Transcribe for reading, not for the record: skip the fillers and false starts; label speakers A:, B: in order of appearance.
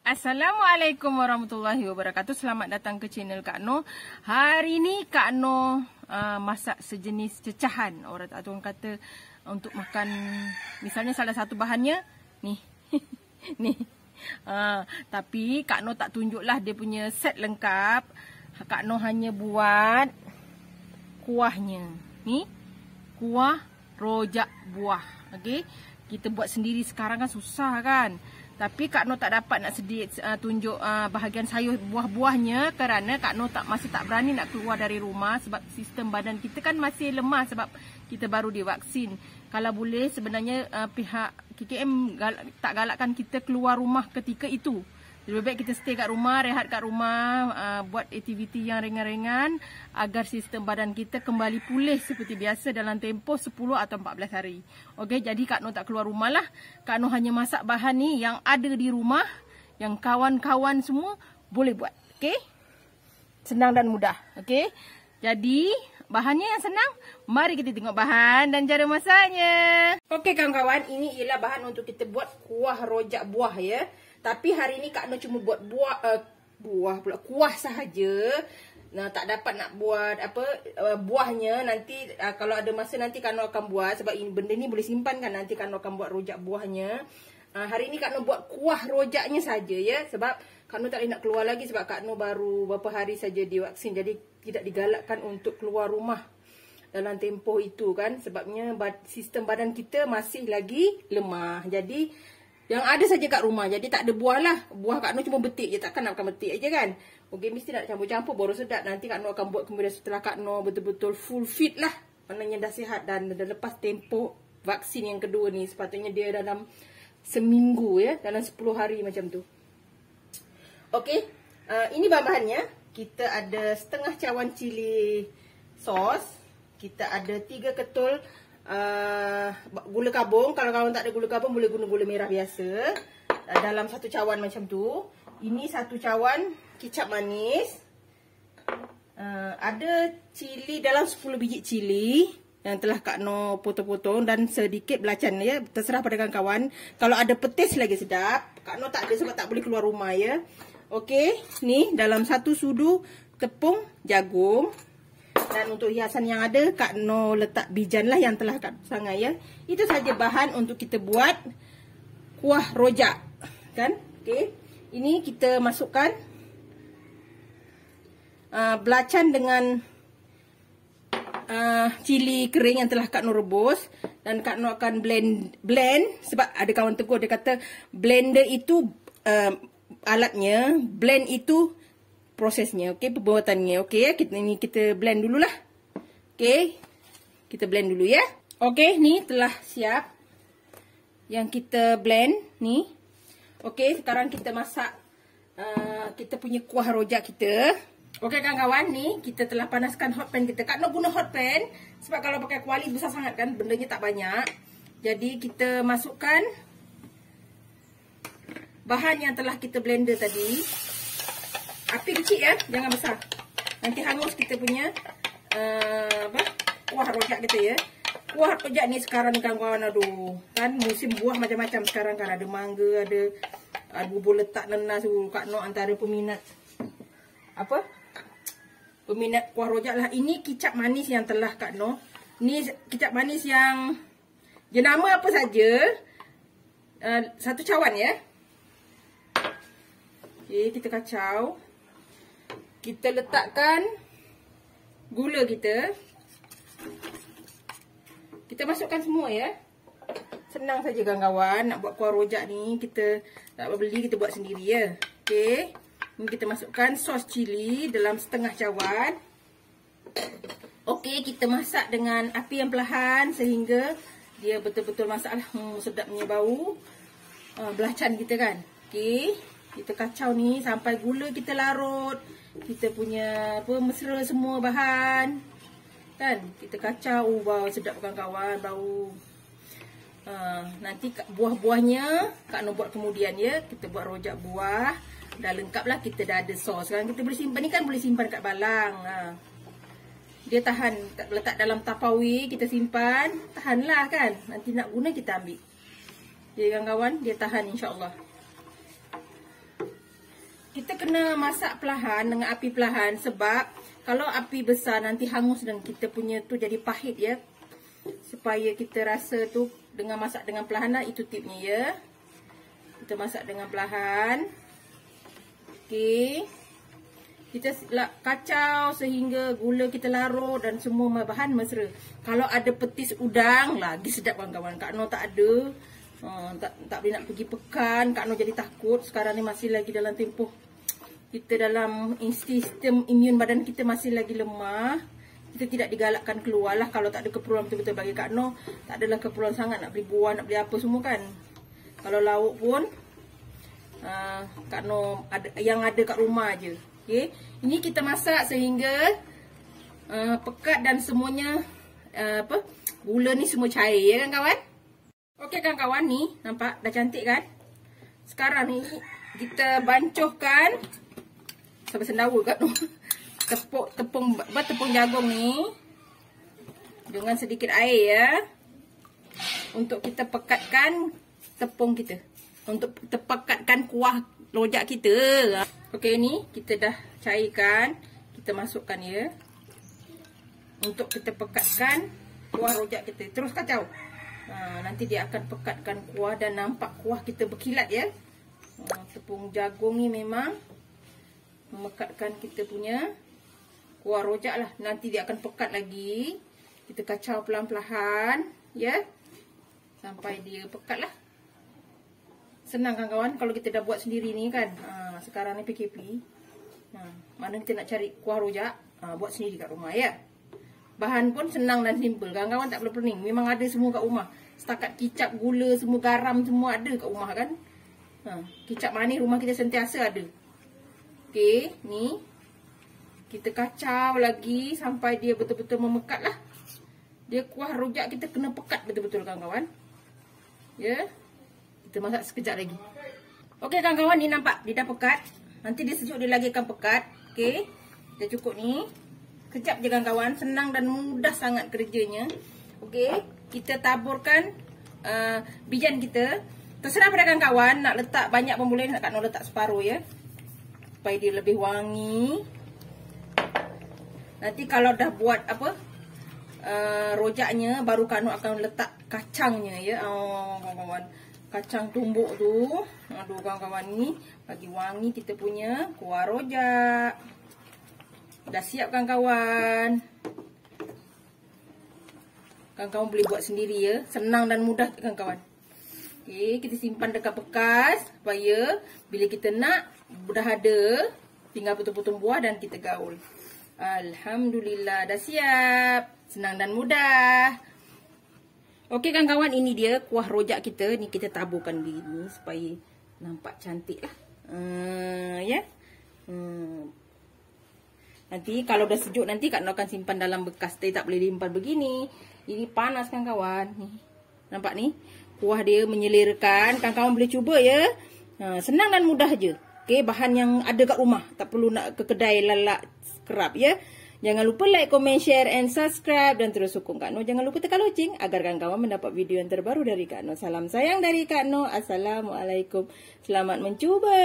A: Assalamualaikum warahmatullahi wabarakatuh. Selamat datang ke channel Kak Noh. Hari ni Kak Noh masak sejenis cecahan. Orang kata untuk makan, misalnya salah satu bahannya ni. Ni. Tapi Kak Noh tak tunjuklah dia punya set lengkap. Kak Noh hanya buat kuahnya. Ni kuah rojak buah. Okey. Kita buat sendiri sekarang kan susah kan. Tapi Kak Noh tak dapat nak tunjuk bahagian sayur buah-buahnya kerana Kak Noh masih tak berani nak keluar dari rumah sebab sistem badan kita kan masih lemah sebab kita baru divaksin. Kalau boleh sebenarnya pihak KKM tak galakkan kita keluar rumah ketika itu. Lebih baik kita stay kat rumah, rehat kat rumah, buat aktiviti yang ringan-ringan agar sistem badan kita kembali pulih seperti biasa dalam tempoh 10 atau 14 hari. Okey, jadi Kak Noh tak keluar rumah lah. Kak Noh hanya masak bahan ni yang ada di rumah, yang kawan-kawan semua boleh buat. Okey? Senang dan mudah. Okey? Jadi, bahannya yang senang. Mari kita tengok bahan dan cara masaknya. Okey kawan-kawan, ini ialah bahan untuk kita buat kuah rojak buah ya. Tapi hari ni Kak Noh cuma buat kuah sahaja. Nah, tak dapat nak buat buahnya. Nanti kalau ada masa nanti Kak Noh akan buat sebab benda ni boleh simpan kan. Nanti Kak Noh akan buat rojak buahnya. Hari ni Kak Noh buat kuah rojaknya saja ya. Sebab Kak Noh tak boleh nak keluar lagi sebab Kak Noh baru beberapa hari saja divaksin. Jadi tidak digalakkan untuk keluar rumah dalam tempoh itu kan. Sebabnya sistem badan kita masih lagi lemah. Jadi yang ada saja kat rumah. Jadi tak ada buah lah. Buah Kak Noh cuma betik je. Takkan nak makan betik je kan. Okey, mesti nak campur-campur baru sedap. Nanti Kak Noh akan buat kemudian setelah Kak Noh betul-betul full fit lah. Maknanya dah sihat dan dah lepas tempoh vaksin yang kedua ni. Sepatutnya dia dalam seminggu ya. Dalam 10 hari macam tu. Okey. Ini bahan-bahannya. Kita ada setengah cawan cili sos. Kita ada 3 ketul gula kabung. Kalau kawan tak ada gula kabung boleh guna gula merah biasa. Dalam satu cawan macam tu. Ini satu cawan kicap manis. Ada cili dalam 10 biji cili yang telah Kak Noh potong-potong dan sedikit belacan ya. Terserah pada kawan-kawan. Kalau ada petis lagi sedap. Kak Noh tak ada sebab tak boleh keluar rumah ya. Okey, ni dalam satu sudu tepung jagung. Dan untuk hiasan yang ada, Kak Noh letak bijan lah yang telah Kak sangai ya. Itu saja bahan untuk kita buat kuah rojak. Kan? Okey. Ini kita masukkan belacan dengan cili kering yang telah Kak Noh rebus. Dan Kak Noh akan blend. Sebab ada kawan tegur dia kata blender itu alatnya, blend itu prosesnya, okey, pembuatannya. Okey, kita blend dululah. Okey. Kita blend dulu ya. Okey, ni telah siap. Yang kita blend ni. Okey, sekarang kita masak kita punya kuah rojak kita. Okey kawan-kawan, ni kita telah panaskan hot pan kita. Kak Noh guna hot pan sebab kalau pakai kuali besar sangat kan, bendanya tak banyak. Jadi kita masukkan bahan yang telah kita blender tadi. Api kecil ya, jangan besar. Nanti hangus kita punya kuah rojak kita ya. Kuah rojak ni sekarang ni kawan-kawan, aduh, kan musim buah macam-macam sekarang kan. Ada mangga, ada bubur letak nenas. Kak Noh antara peminat peminat kuah rojak lah. Ini kicap manis yang telah Kak Noh. Ni kicap manis yang jenama apa saja. Satu cawan ya. Okey, kita kacau. Kita letakkan gula kita. Kita masukkan semua ya. Senang saja kawan-kawan nak buat kuah rojak ni. Kita tak beli, kita buat sendiri ya. Okey. Ini kita masukkan sos cili dalam setengah cawan. Okey, kita masak dengan api yang perlahan sehingga dia betul-betul masak lah. Sedapnya bau belacan kita kan. Okey. Kita kacau ni sampai gula kita larut. Kita punya mesra semua bahan. Kan? Kita kacau. Bau sedap kawan-kawan. Bau. Nanti buah-buahnya Kak Noh buat kemudian ya. Kita buat rojak buah. Dah lengkap lah. Kita dah ada sos. Sekarang kita boleh simpan. Ni kan boleh simpan kat balang. Dia tahan. Letak dalam tapawi. Kita simpan. Tahanlah kan. Nanti nak guna kita ambil. Jadi kawan-kawan. Dia tahan insyaAllah. kita kena masak perlahan dengan api perlahan, sebab kalau api besar nanti hangus dan kita punya tu jadi pahit ya. Supaya kita rasa tu dengan masak dengan perlahan lah, itu tipnya ya. Kita masak dengan perlahan. Okey. Kita kacau sehingga gula kita larut dan semua bahan mesra. Kalau ada petis udang, lagi sedap kawan-kawan. Kak Noh tak ada. Tak boleh nak pergi pekan. Kak Noh jadi takut. Sekarang ni masih lagi dalam tempoh. Kita dalam sistem imun badan kita masih lagi lemah. Kita tidak digalakkan keluar lah kalau tak ada keperluan betul-betul. Bagi Kak Noh, tak adalah keperluan sangat nak beli buah, nak beli apa semua kan. Kalau lauk pun, Kak Noh yang ada kat rumah je. Okay. Ini kita masak sehingga pekat dan semuanya gula ni semua cair ya kan kawan. Okey kan kawan, ni nampak dah cantik kan. Sekarang ni kita bancuhkan sampai sendawa kat tepung jagung ni dengan sedikit air ya. Untuk kita pekatkan tepung kita. Untuk kita pekatkan kuah rojak kita. Okey, ni kita dah cairkan. Kita masukkan ya. Untuk kita pekatkan kuah rojak kita. Terus kacau. Nanti dia akan pekatkan kuah dan nampak kuah kita berkilat ya. Tepung jagung ni memang memekatkan kita punya kuah rojak lah. Nanti dia akan pekat lagi. Kita kacau pelan-pelan ya. Sampai dia pekat lah. Senang kan kawan kalau kita dah buat sendiri ni kan. Sekarang ni PKP. Mana kita nak cari kuah rojak, buat sendiri kat rumah ya. Bahan pun senang dan simple. Kawan-kawan tak perlu pening. Memang ada semua kat rumah. Setakat kicap, gula, semua garam semua ada kat rumah kan. Kicap manis rumah kita sentiasa ada. Okey, ni kita kacau lagi sampai dia betul-betul memekat lah. Dia kuah rojak kita kena pekat betul-betul kawan-kawan. Ya. Kita masak sekejap lagi. Okey kawan-kawan, ni nampak dia dah pekat. Nanti dia sejuk dia lagi akan pekat. Okey. Dah cukup ni. Kejap je kawan-kawan, senang dan mudah sangat kerjanya. Okey, kita taburkan bijan kita. Terserah pada kawan-kawan nak letak banyak pun boleh, nak Kak Noh letak separuh ya. Supaya dia lebih wangi. Nanti kalau dah buat rojaknya baru Kak Noh akan letak kacangnya ya. Kawan-kawan. Kacang tumbuk tu. Aduh kawan-kawan, ni bagi wangi kita punya kuah rojak. Dah siap kawan-kawan. Kawan-kawan boleh buat sendiri ya. Senang dan mudah kawan-kawan. Okey, kita simpan dekat bekas supaya bila kita nak dah ada, tinggal potong-potong buah dan kita gaul. Alhamdulillah dah siap. Senang dan mudah. Okey kawan-kawan, ini dia kuah rojak kita. Ni kita taburkan begini supaya nampak cantik lah. Ya. Nanti kalau dah sejuk nanti Kak Noh akan simpan dalam bekas. Tapi tak boleh simpan begini. Ini panas kawan-kawan. Nampak ni? Kuah dia menyelerakan. Kawan-kawan boleh cuba ya. Senang dan mudah je. Okey, bahan yang ada kat rumah. Tak perlu nak ke kedai lalak kerap ya. Jangan lupa like, comment, share and subscribe. Dan terus sokong Kak Noh. Jangan lupa tekan loceng agar kawan-kawan mendapat video yang terbaru dari Kak Noh. Salam sayang dari Kak Noh. Assalamualaikum. Selamat mencuba.